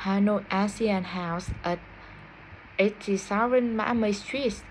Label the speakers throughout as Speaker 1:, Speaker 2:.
Speaker 1: Hanoi Asian House at 87 Mã Street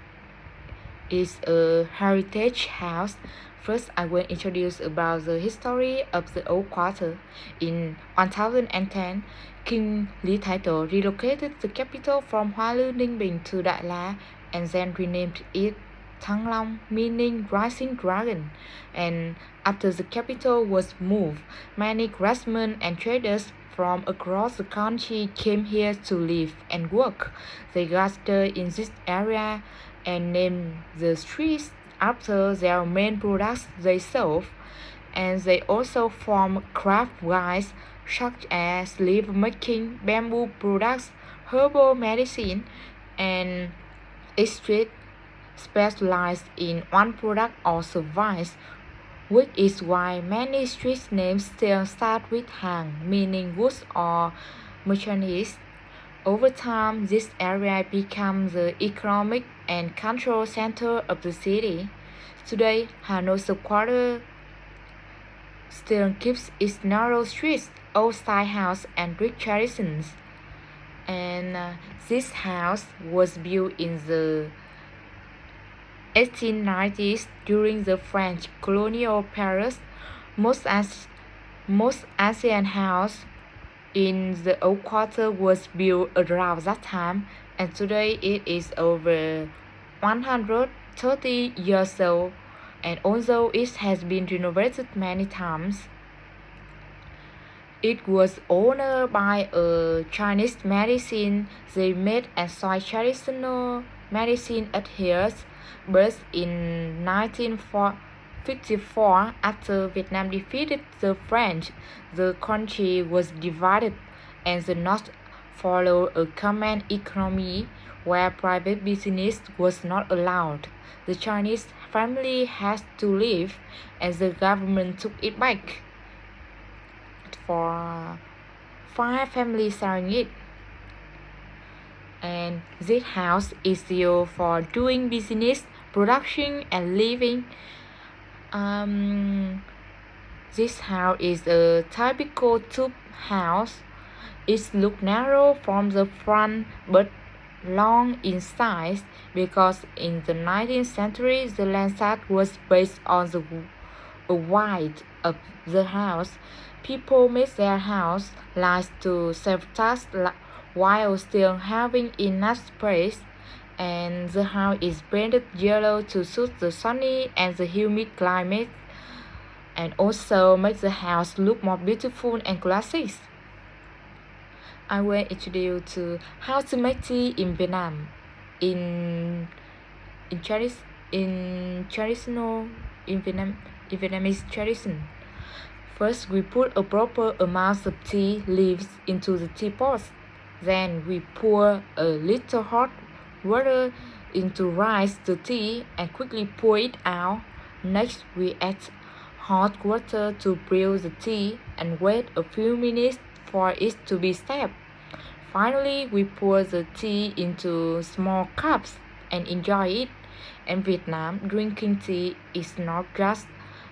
Speaker 1: is a heritage house. First, I will introduce about the history of the old quarter. In 1010, King Lý Thái Tổ relocated the capital from Hoa Lư Ninh Bình to Đại La and then renamed it Thăng Long, meaning rising dragon. And after the capital was moved, many craftsmen and traders from across the country came here to live and work. They gathered in this area and named the streets after their main products they sold, and they also formed craft guilds such as leaf making, bamboo products, herbal medicine, and each street specialized in one product or service, which is why many street names still start with Hàng, meaning goods or merchandise. Over time, this area became the economic and cultural center of the city. Today, Hanoi's quarter still keeps its narrow streets, old-style house, and rich traditions. And this house was built in the 1890s during the French colonial period. Most Asian house in the old quarter was built around that time, and today it is over 130 years old, and although it has been renovated many times, it was owned by a Chinese medicine. They made and sold traditional medicine adherents, but in 1954, after Vietnam defeated the French, the country was divided, and the North followed a command economy where private business was not allowed. The Chinese family had to leave, and the government took it back. For 5 families selling it, and this house is used for doing business, production, and living. This house is a typical tube house. It looks narrow from the front but long in size because in the 19th century the Landsat was based on the width of the house. People made their house large to save tax while still having enough space, and the house is painted yellow to suit the sunny and the humid climate, and also make the house look more beautiful and classic. I will introduce to how to make tea in Vietnam. In Vietnamese tradition. First, we put a proper amount of tea leaves into the teapot. Then we pour a little hot water into rise the tea and quickly pour it out. Next, we add hot water to brew the tea and wait a few minutes for it to be steeped. Finally, we pour the tea into small cups and enjoy it. In Vietnam, drinking tea is not just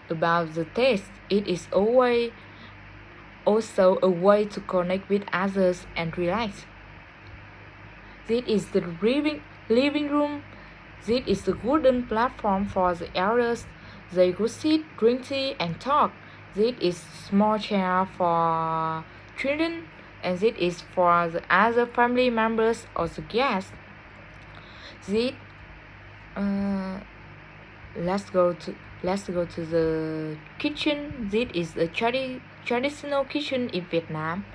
Speaker 1: about the taste, it is also a way to connect with others and relax. This is the living room. This is the wooden platform for the elders. They could sit, drink tea, and talk. This is small chair for children, and this is for the other family members or the guests. This let's go to the kitchen. This is a traditional kitchen in Vietnam.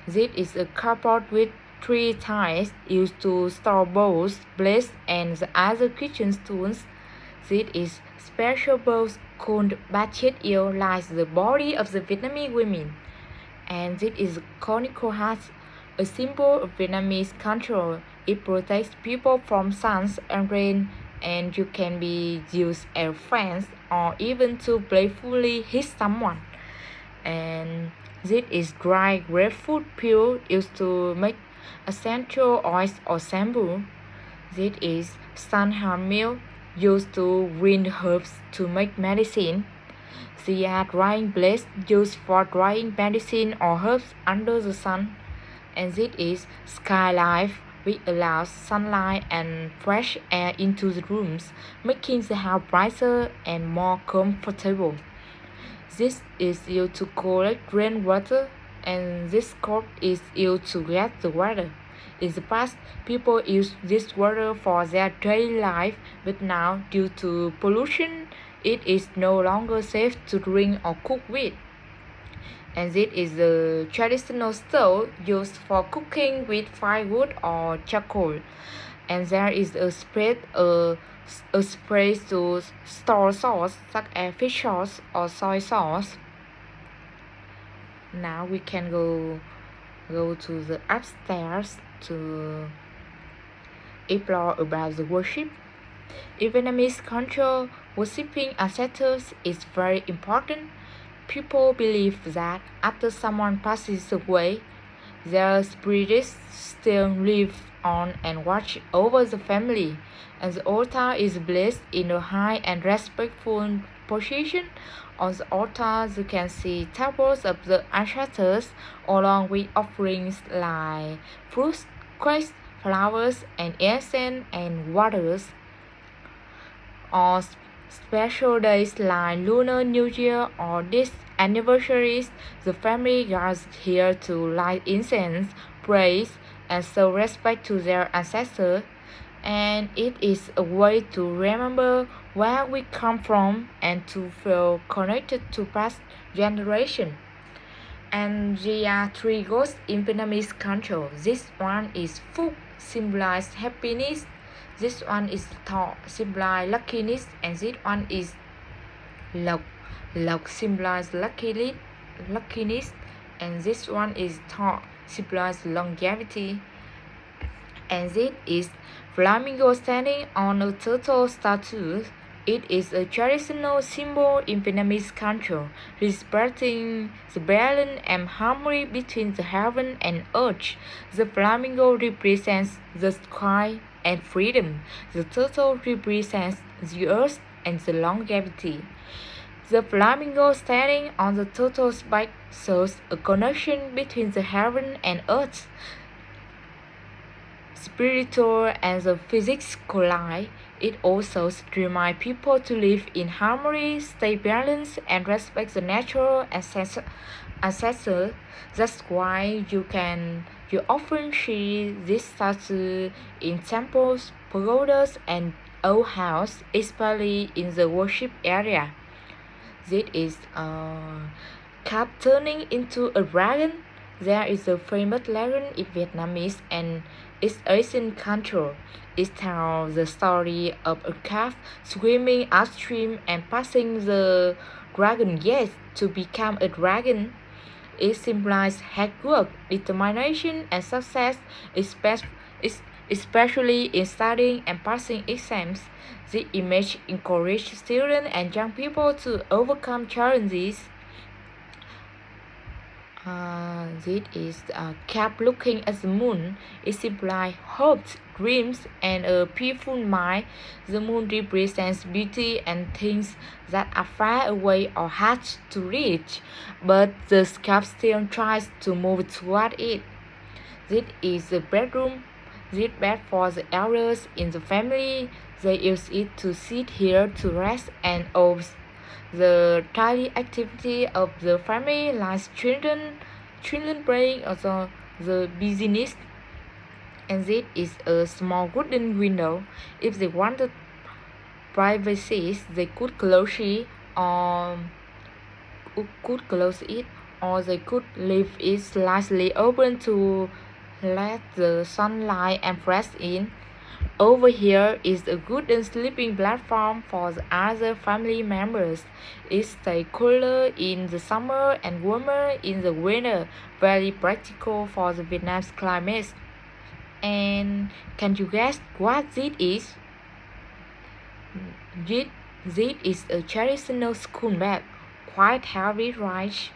Speaker 1: This is a cupboard with 3 tiles used to store bowls, plates, and the other kitchen tools. This is special bowls called bát yêu, like the body of the Vietnamese women. And this is a conical hat, a symbol of Vietnamese culture. It protects people from sun and rain, and you can be used as friends or even to playfully hit someone. And this is dry grapefruit peel used to make essential oils or shampoo. This is sunhorn milk used to grind herbs to make medicine. These are drying blades used for drying medicine or herbs under the sun. and this is skylight, which allows sunlight and fresh air into the rooms, making the house brighter and more comfortable. This is used to collect rainwater, and this scope is used to get the water. In the past, people used this water for their daily life, but now, due to pollution, it is no longer safe to drink or cook with. And this is the traditional stove used for cooking with firewood or charcoal. And there is a spray to store sauce such as fish sauce or soy sauce. Now we can go to the upstairs to explore about the worship. In Vietnamese culture, worshiping ancestors is very important. People believe that after someone passes away, their spirits still live on and watch over the family, and the altar is placed in a high and respectful position. On the altar, you can see tables of the ancestors along with offerings like fruits, cakes, flowers, and incense and waters. On special days like Lunar New Year or these anniversaries, the family gathers here to light incense, praise, and show respect to their ancestors. And it is a way to remember where we come from and to feel connected to past generations. And there are three ghosts in Vietnamese culture. This one is Phúc, symbolizes happiness. This one is Thọ, symbolizes luckiness, and this one is Lộc. Lộc symbolizes luckiness, and this one is Thọ, symbolizes longevity. And this is flamingo standing on a turtle statue. It is a traditional symbol in Vietnamese culture, representing the balance and harmony between the heaven and earth. The flamingo represents the sky and freedom. The turtle represents the earth and the longevity. The flamingo standing on the turtle's back shows a connection between the heaven and earth. Spiritual and the physics collide. It also reminds people to live in harmony, stay balanced, and respect the natural ancestors. That's why you often see this statue in temples, pagodas, and old houses, especially in the worship area. This is a cat turning into a dragon. There is a famous legend in Vietnamese and East Asian culture. It tells the story of a calf swimming upstream and passing the dragon gate to become a dragon. It symbolizes hard work, determination, and success, especially in studying and passing exams. The image encourages students and young people to overcome challenges. This is a cat looking at the moon. It symbolizes hopes, dreams, and a peaceful mind. The moon represents beauty and things that are far away or hard to reach, but the cat still tries to move toward it. This is the bedroom. This bed for the elders in the family. They use it to sit here to rest and of the daily activity of the family, like children playing or the business. And this is a small wooden window. If they wanted privacy, they could close it or they could leave it slightly open to let the sunlight and fresh in. Over here is a wooden sleeping platform for the other family members. It stays cooler in the summer and warmer in the winter, very practical for the Vietnam's climate. And can you guess what this is? This is a traditional school bag, quite heavy, right?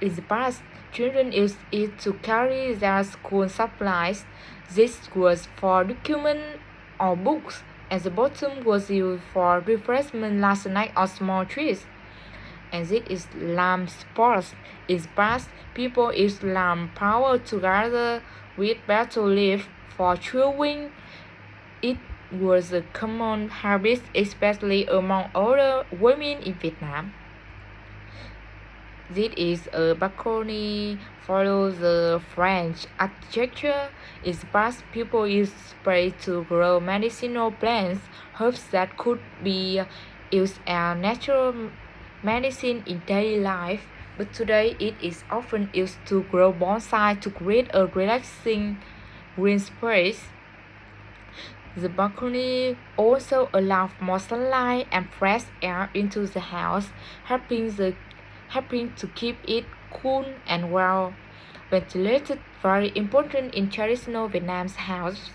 Speaker 1: In the past, children used it to carry their school supplies. This was for documents or books, and the bottom was used for refreshment, last night, or small treats. and this is lamp sports. In past, people use lamp power together with battle leaf for chewing. It was a common habit, especially among older women in Vietnam. This is a balcony follows the French architecture. In past, people used spray to grow medicinal plants, herbs that could be used as natural medicine in daily life. But today, it is often used to grow bonsai to create a relaxing green space. The balcony also allows more sunlight and fresh air into the house, helping to keep it cool and well ventilated. Very important in traditional Vietnam's house.